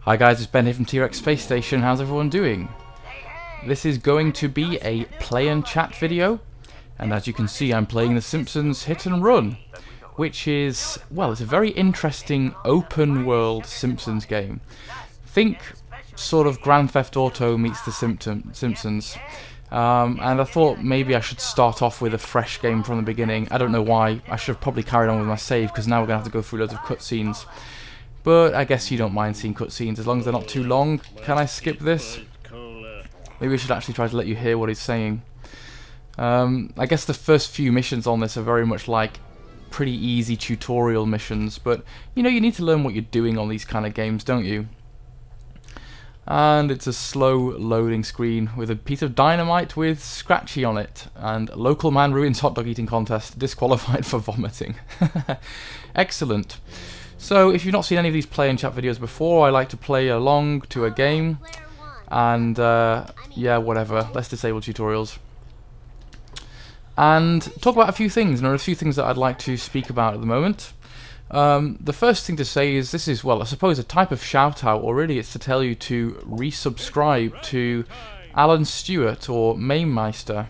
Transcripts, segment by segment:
Hi guys, it's Ben here from T-Rex Space Station. How's everyone doing? This is going to be a play and chat video, and as you can see I'm playing The Simpsons Hit and Run, which is, well, it's a very interesting open world Simpsons game. Think sort of Grand Theft Auto meets The Simpsons. And I thought maybe I should start off with a fresh game from the beginning. I don't know why. I should have probably carried on with my save, because now we're going to have to go through loads of cutscenes. But I guess you don't mind seeing cutscenes as long as they're not too long. Can I skip this? Maybe I should actually try to let you hear what he's saying. I guess the first few missions on this are very much like pretty easy tutorial missions, but you know, you need to learn what you're doing on these kind of games, don't you? And it's a slow loading screen with a piece of dynamite with Scratchy on it, and local man ruins hot dog eating contest, disqualified for vomiting. Excellent. So if you've not seen any of these play and chat videos before, I like to play along to a game, and yeah, whatever, let's disable tutorials. And talk about a few things, and there are a few things that I'd like to speak about at the moment. The first thing to say is this is, well, I suppose a type of shout out, or really it's to tell you to resubscribe to Alan Stewart, or Mainmeister.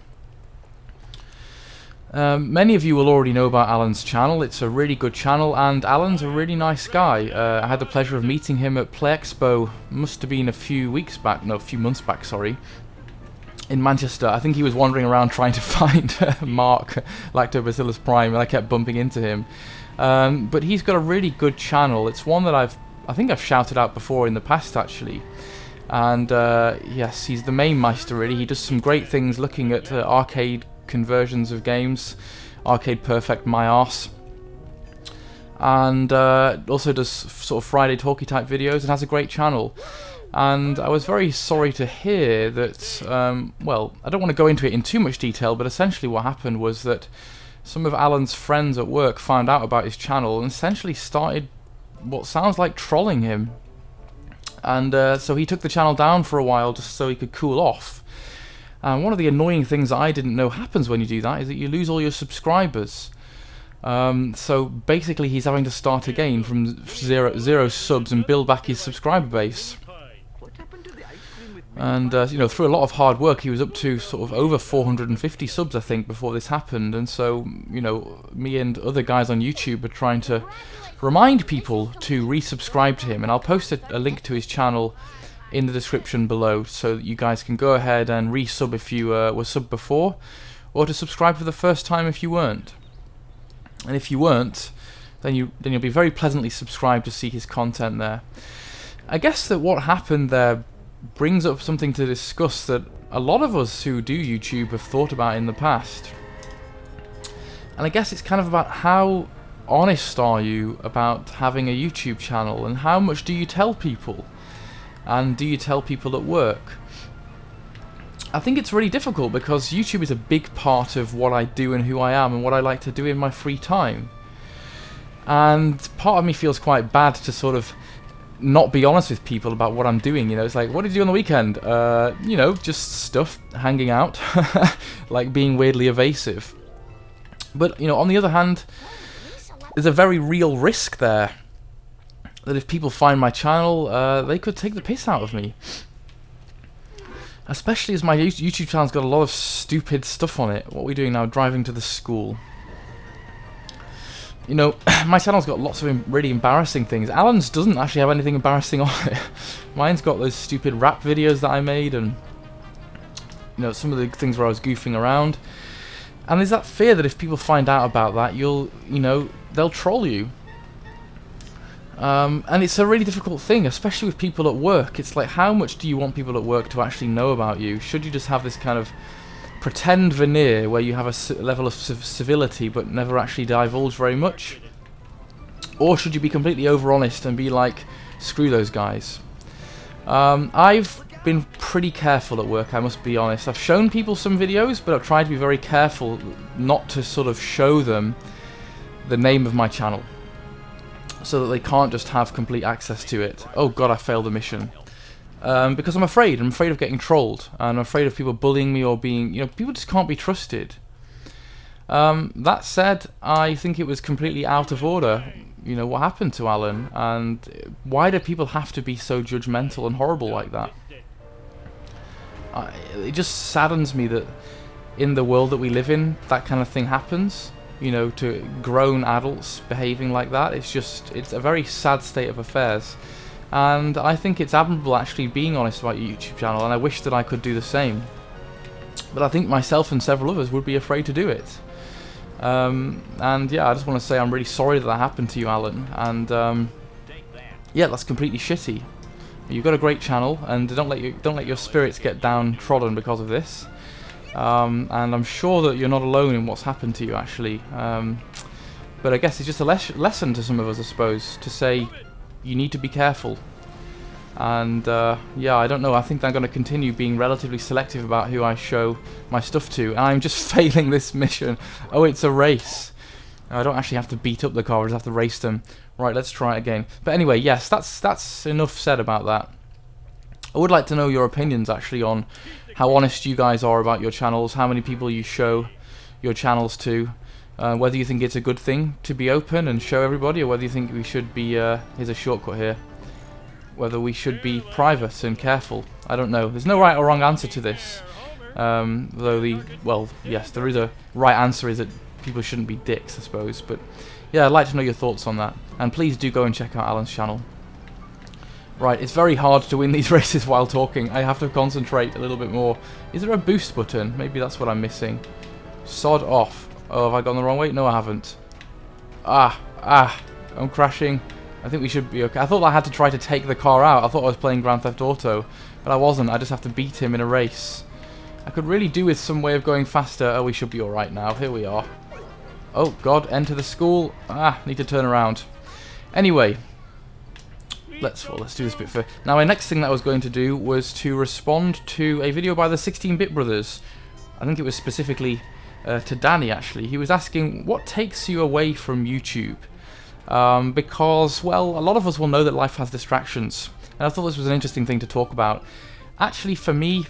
Many of you will already know about Alan's channel. It's a really good channel, and Alan's a really nice guy. I had the pleasure of meeting him at Play Expo, must have been a few months back, sorry, in Manchester. I think he was wandering around trying to find Mark, Lactobacillus Prime, and I kept bumping into him. But he's got a really good channel. It's one that I think I've shouted out before in the past, actually. And yes, he's the Mainmeister, really. He does some great things looking at arcade conversions of games, Arcade Perfect, my arse, and also does sort of Friday talkie type videos and has a great channel. And I was very sorry to hear that, well, I don't want to go into it in too much detail, but essentially what happened was that some of Alan's friends at work found out about his channel and essentially started what sounds like trolling him. And so he took the channel down for a while just so he could cool off. And one of the annoying things I didn't know happens when you do that is that you lose all your subscribers. So basically he's having to start again from zero subs and build back his subscriber base. And you know, through a lot of hard work, he was up to sort of over 450 subs, I think, before this happened. And so, you know, me and other guys on YouTube are trying to remind people to resubscribe to him. And I'll post a link to his channel in the description below, so that you guys can go ahead and resub if you were subbed before, or to subscribe for the first time if you weren't. And if you weren't, then you'll be very pleasantly subscribed to see his content there. I guess that what happened there brings up something to discuss that a lot of us who do YouTube have thought about in the past. And I guess it's kind of about how honest are you about having a YouTube channel, and how much do you tell people? And do you tell people at work? I think it's really difficult because YouTube is a big part of what I do and who I am and what I like to do in my free time. And part of me feels quite bad to sort of not be honest with people about what I'm doing. You know, it's like, what did you do on the weekend? You know, just stuff, hanging out, like being weirdly evasive. But, you know, on the other hand, there's a very real risk there. That if people find my channel, they could take the piss out of me. Especially as my YouTube channel's got a lot of stupid stuff on it. What are we doing now? Driving to the school. You know, my channel's got lots of really embarrassing things. Alan's doesn't actually have anything embarrassing on it. Mine's got those stupid rap videos that I made, and you know, some of the things where I was goofing around. And there's that fear that if people find out about that, you know, they'll troll you. And it's a really difficult thing, especially with people at work. It's like, how much do you want people at work to actually know about you? Should you just have this kind of pretend veneer where you have a level of civility but never actually divulge very much? Or should you be completely over honest and be like, screw those guys? I've been pretty careful at work, I must be honest. I've shown people some videos, but I've tried to be very careful not to sort of show them the name of my channel, so that they can't just have complete access to it. Oh god, I failed the mission. Because I'm afraid of getting trolled, and I'm afraid of people bullying me or being, you know, people just can't be trusted. That said, I think it was completely out of order you know, what happened to Alan, and why do people have to be so judgmental and horrible like that? It just saddens me that in the world that we live in, that kind of thing happens, you know, to grown adults behaving like that. It's a very sad state of affairs, and I think it's admirable actually being honest about your YouTube channel, and I wish that I could do the same, but I think myself and several others would be afraid to do it. And yeah, I just want to say I'm really sorry that happened to you, Alan, and yeah, that's completely shitty. You've got a great channel, and don't let your spirits get downtrodden because of this. And I'm sure that you're not alone in what's happened to you, actually. But I guess it's just a lesson to some of us, I suppose, to say you need to be careful. And yeah, I don't know. I think I'm going to continue being relatively selective about who I show my stuff to. And I'm just failing this mission. Oh, it's a race. I don't actually have to beat up the car, I just have to race them. Right, let's try it again. But anyway, yes, that's enough said about that. I would like to know your opinions, actually, on how honest you guys are about your channels, how many people you show your channels to, whether you think it's a good thing to be open and show everybody, or whether you think we should be, here's a shortcut here, whether we should be private and careful. I don't know. There's no right or wrong answer to this. Well, yes, there is a right answer, is that people shouldn't be dicks, I suppose. But yeah, I'd like to know your thoughts on that. And please do go and check out Alan's channel. Right, it's very hard to win these races while talking. I have to concentrate a little bit more. Is there a boost button? Maybe that's what I'm missing. Sod off. Oh, have I gone the wrong way? No, I haven't. I'm crashing. I think we should be okay. I thought I had to try to take the car out. I thought I was playing Grand Theft Auto, but I wasn't. I just have to beat him in a race. I could really do with some way of going faster. Oh, we should be alright now. Here we are. Oh, God, enter the school. Need to turn around. Anyway, let's do this bit first. Now, my next thing that I was going to do was to respond to a video by the 16-Bit Brothers. I think it was specifically to Danny, actually. He was asking, what takes you away from YouTube? Because, well, a lot of us will know that life has distractions. And I thought this was an interesting thing to talk about. Actually, for me,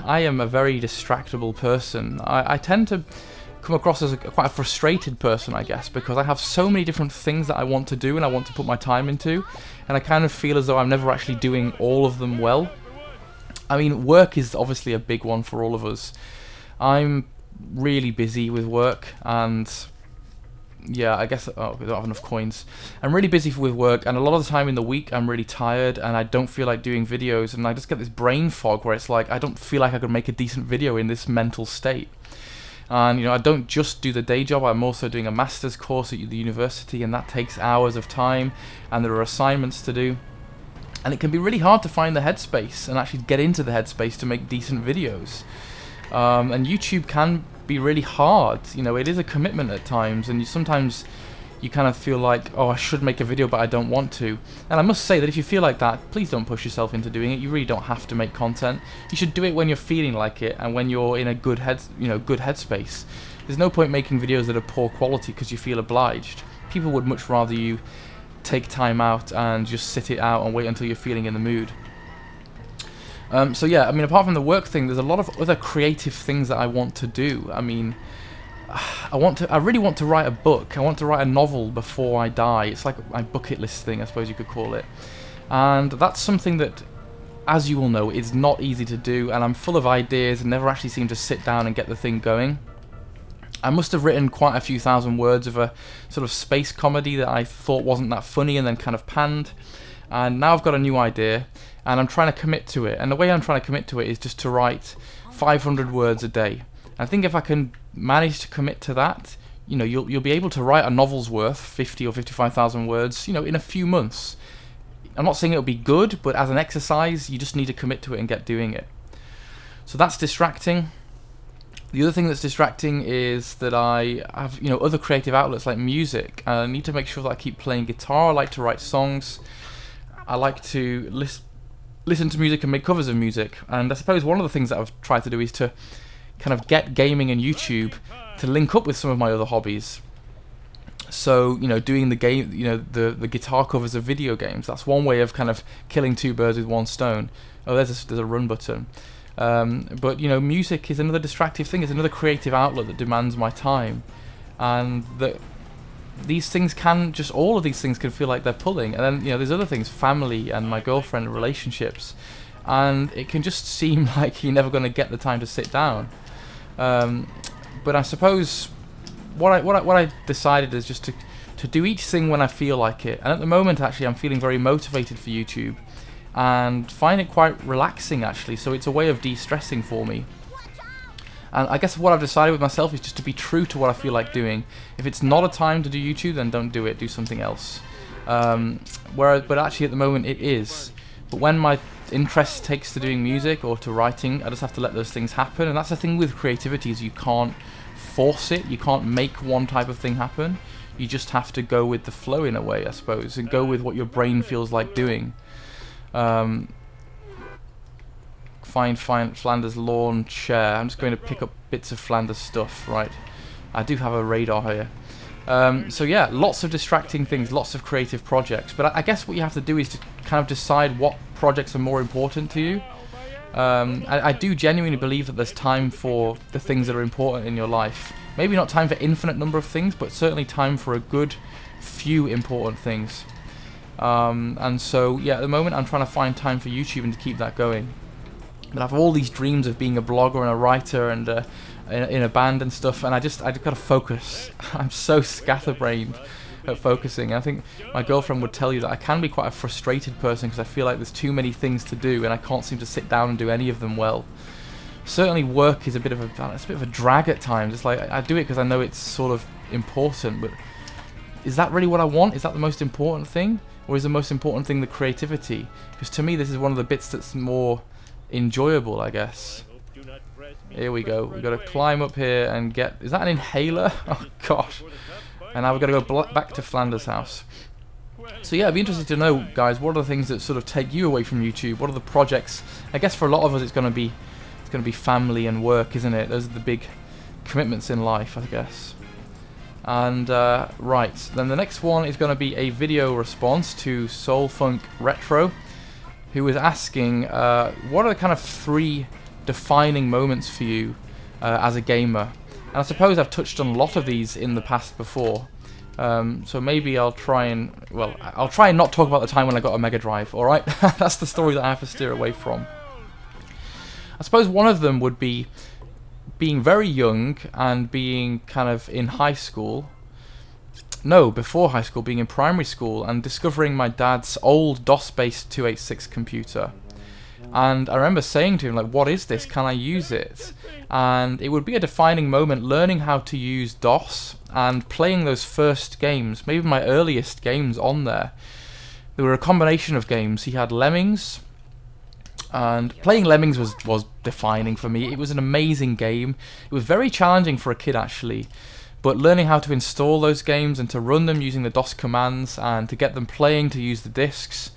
I am a very distractible person. I tend to come across as quite a frustrated person, I guess, because I have so many different things that I want to do and I want to put my time into, and I kind of feel as though I'm never actually doing all of them well. I mean, work is obviously a big one for all of us. I'm really busy with work, and yeah, I guess, oh, we don't have enough coins. I'm really busy with work, and a lot of the time in the week I'm really tired and I don't feel like doing videos, and I just get this brain fog where it's like I don't feel like I could make a decent video in this mental state. And, you know, I don't just do the day job, I'm also doing a master's course at the university, and that takes hours of time, and there are assignments to do. And it can be really hard to find the headspace and actually get into the headspace to make decent videos. And YouTube can be really hard, you know, it is a commitment at times, and sometimes you kind of feel like, oh, I should make a video but I don't want to. And I must say that if you feel like that, please don't push yourself into doing it. You really don't have to make content. You should do it when you're feeling like it and when you're in a good headspace. There's no point making videos that are poor quality because you feel obliged. People would much rather you take time out and just sit it out and wait until you're feeling in the mood. So yeah, I mean, apart from the work thing, there's a lot of other creative things that I want to do. I mean, I really want to write a book. I want to write a novel before I die. It's like my bucket list thing, I suppose you could call it. And that's something that, as you will know, is not easy to do, and I'm full of ideas and never actually seem to sit down and get the thing going. I must have written quite a few thousand words of a sort of space comedy that I thought wasn't that funny and then kind of panned. And now I've got a new idea, and I'm trying to commit to it. And the way I'm trying to commit to it is just to write 500 words a day. I think if I can manage to commit to that, you know, you'll be able to write a novel's worth, 50 or 55,000 words, you know, in a few months. I'm not saying it'll be good, but as an exercise, you just need to commit to it and get doing it. So that's distracting. The other thing that's distracting is that I have, you know, other creative outlets like music. I need to make sure that I keep playing guitar. I like to write songs. I like to listen to music and make covers of music. And I suppose one of the things that I've tried to do is to kind of get gaming and YouTube to link up with some of my other hobbies. So, you know, doing the game, you know, the guitar covers of video games. That's one way of kind of killing two birds with one stone. Oh, there's a run button. But, you know, music is another distractive thing. It's another creative outlet that demands my time. And that these things can just, all of these things can feel like they're pulling. And then, you know, there's other things, family and my girlfriend and relationships, and it can just seem like you're never going to get the time to sit down. But I suppose what I decided is just to do each thing when I feel like it. And at the moment, actually, I'm feeling very motivated for YouTube and find it quite relaxing, actually. So it's a way of de-stressing for me. And I guess what I've decided with myself is just to be true to what I feel like doing. If it's not a time to do YouTube, then don't do it. Do something else. But actually, at the moment, it is. But when my interest takes to doing music or to writing, I just have to let those things happen. And that's the thing with creativity, is you can't force it. You can't make one type of thing happen. You just have to go with the flow in a way, I suppose, and go with what your brain feels like doing. Find Flanders lawn chair. I'm just going to pick up bits of Flanders stuff, right? I do have a radar here. So yeah, lots of distracting things, lots of creative projects. But I guess what you have to do is to kind of decide what projects are more important to you. I do genuinely believe that there's time for the things that are important in your life. Maybe not time for infinite number of things, but certainly time for a good few important things. And so yeah, at the moment I'm trying to find time for YouTube and to keep that going. But I have all these dreams of being a blogger and a writer and in a band and stuff, and I just got to focus. I'm so scatterbrained at focusing. And I think my girlfriend would tell you that I can be quite a frustrated person because I feel like there's too many things to do and I can't seem to sit down and do any of them well. Certainly work is a bit of a drag at times. It's like I do it because I know it's sort of important, but is that really what I want? Is that the most important thing? Or is the most important thing the creativity? Because to me this is one of the bits that's more enjoyable, I guess. Here we go. We've got to climb up here and get... Is that an inhaler? Oh gosh. And now we've got to go back to Flanders' house. So yeah, I'd be interested to know, guys, what are the things that sort of take you away from YouTube? What are the projects? I guess for a lot of us it's going to be family and work, isn't it? Those are the big commitments in life, I guess. And right, then the next one is going to be a video response to Soul Funk Retro, who was asking, what are the kind of 3 defining moments for you as a gamer? And I suppose I've touched on a lot of these in the past before. So maybe I'll try and not talk about the time when I got a Mega Drive, alright? That's the story that I have to steer away from. I suppose one of them would be being very young and being kind of in high school. No, before high school, being in primary school and discovering my dad's old DOS-based 286 computer. And I remember saying to him, like, what is this? Can I use it? And it would be a defining moment learning how to use DOS and playing those first games, maybe my earliest games on there. There were a combination of games. He had Lemmings, and playing Lemmings was defining for me. It was an amazing game. It was very challenging for a kid, actually. But learning how to install those games and to run them using the DOS commands and to get them playing, to use the discs,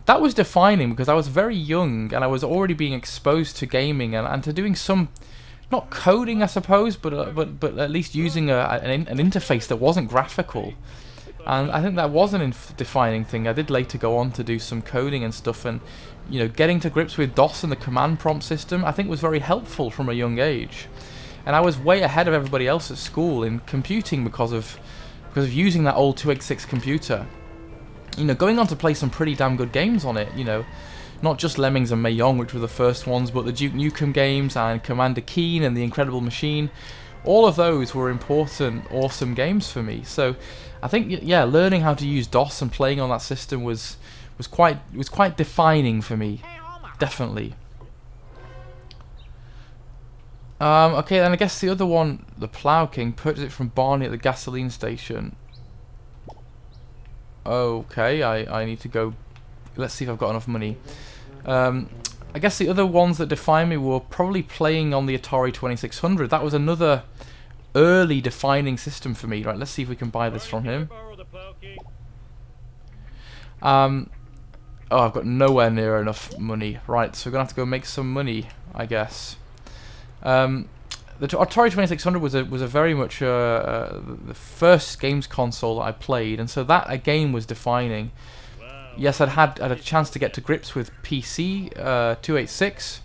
that was defining because I was very young and I was already being exposed to gaming and to doing some, not coding I suppose, but at least using an interface that wasn't graphical. And I think that was an defining thing. I did later go on to do some coding and stuff, and you know, getting to grips with DOS and the command prompt system I think was very helpful from a young age. And I was way ahead of everybody else at school in computing because of using that old 286 computer. You know, going on to play some pretty damn good games on it, you know. Not just Lemmings and Mahjong, which were the first ones, but the Duke Nukem games and Commander Keen and The Incredible Machine. All of those were important, awesome games for me. So I think, yeah, learning how to use DOS and playing on that system was quite defining for me, definitely. Okay, then I guess the other one, the Plough King, purchased it from Barney at the gasoline station. Okay, I need to go. Let's see if I've got enough money. I guess the other ones that define me were probably playing on the Atari 2600. That was another early defining system for me. Right, let's see if we can buy this from him. Oh, I've got nowhere near enough money. Right, so we're gonna have to go make some money, I guess. The Atari 2600 was a very much the first games console that I played, and so that again was defining. Yes, I'd had a chance to get to grips with PC 286,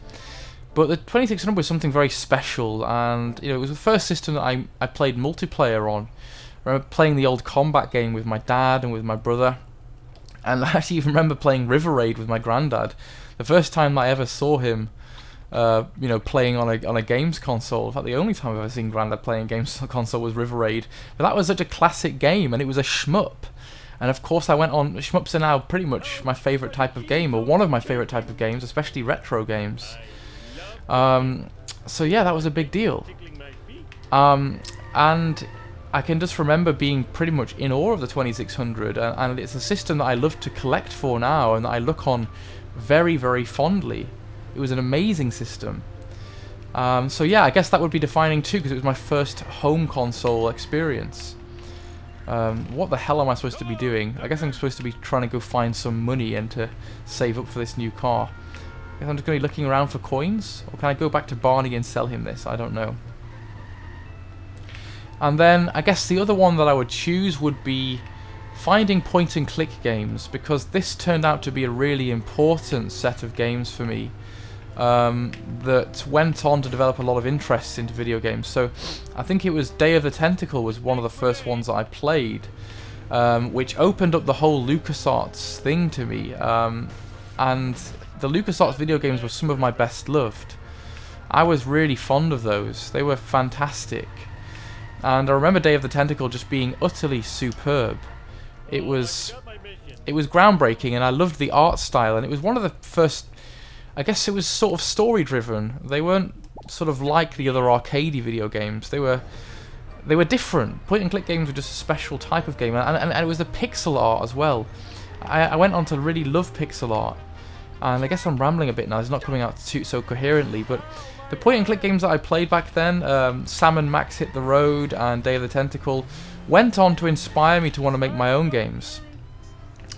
but the 2600 was something very special, and you know, it was the first system that I played multiplayer on. I remember playing the old combat game with my dad and with my brother. And I actually even remember playing River Raid with my granddad. The first time I ever saw him, playing on a games console. In fact, the only time I've ever seen Granddad playing games console was River Raid. But that was such a classic game, and it was a shmup. And of course, I went on. Shmups are now pretty much my favourite type of game, or one of my favourite type of games, especially retro games. So yeah, that was a big deal. And I can just remember being pretty much in awe of the 2600, and it's a system that I love to collect for now, and that I look on very, very fondly. It was an amazing system. So yeah, I guess that would be defining too, because it was my first home console experience. What the hell am I supposed to be doing? I guess I'm supposed to be trying to go find some money and to save up for this new car. I guess I'm just going to be looking around for coins, or can I go back to Barney and sell him this? I don't know. And then I guess the other one that I would choose would be finding point-and-click games, because this turned out to be a really important set of games for me that went on to develop a lot of interest into video games. So I think it was Day of the Tentacle was one of the first ones that I played, which opened up the whole LucasArts thing to me, and the LucasArts video games were some of my best loved. I was really fond of those. They were fantastic. And I remember Day of the Tentacle just being utterly superb. It was groundbreaking, and I loved the art style, and it was one of the first, I guess it was sort of story driven. They weren't sort of like the other arcadey video games. They were different. Point and click games were just a special type of game, and it was the pixel art as well. I went on to really love pixel art, and I guess I'm rambling a bit now. It's not coming out so coherently, but the point and click games that I played back then, Sam and Max Hit the Road and Day of the Tentacle, went on to inspire me to want to make my own games.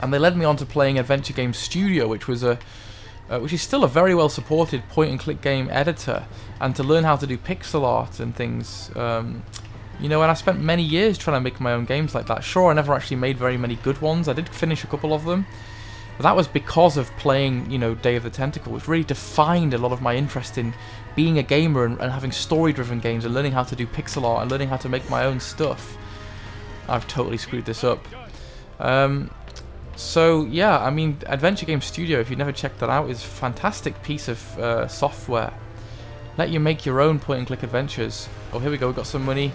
And they led me on to playing Adventure Game Studio, which was which is still a very well supported point and click game editor, and to learn how to do pixel art and things. And I spent many years trying to make my own games like that. Sure, I never actually made very many good ones. I did finish a couple of them, but that was because of playing, Day of the Tentacle, which really defined a lot of my interest in being a gamer and having story-driven games and learning how to do pixel art and learning how to make my own stuff. I've totally screwed this up. So yeah, I mean, Adventure Game Studio, if you've never checked that out, is a fantastic piece of software. Let you make your own point-and-click adventures. Oh, here we go, we've got some money.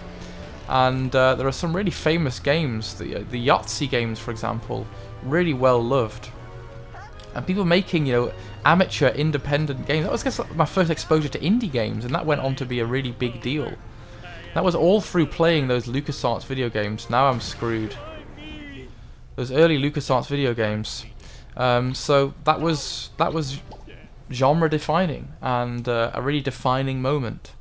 And there are some really famous games, the Yahtzee games, for example, really well loved. And people making, amateur independent games. That was, I guess, my first exposure to indie games, and that went on to be a really big deal. That was all through playing those LucasArts video games. Now I'm screwed. Those early LucasArts video games. So that was genre defining, and a really defining moment.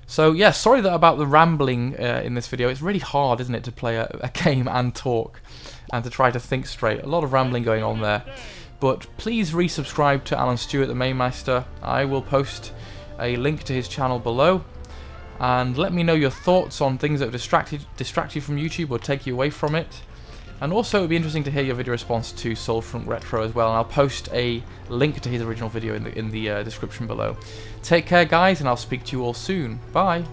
So yeah, sorry about the rambling in this video. It's really hard, isn't it, to play a game and talk, and to try to think straight. A lot of rambling going on there. But please resubscribe to Alan Stewart, the Mainmeister. I will post a link to his channel below. And let me know your thoughts on things that distract you from YouTube or take you away from it. And also, it would be interesting to hear your video response to Soulfront Retro as well. And I'll post a link to his original video in the description below. Take care, guys, and I'll speak to you all soon. Bye!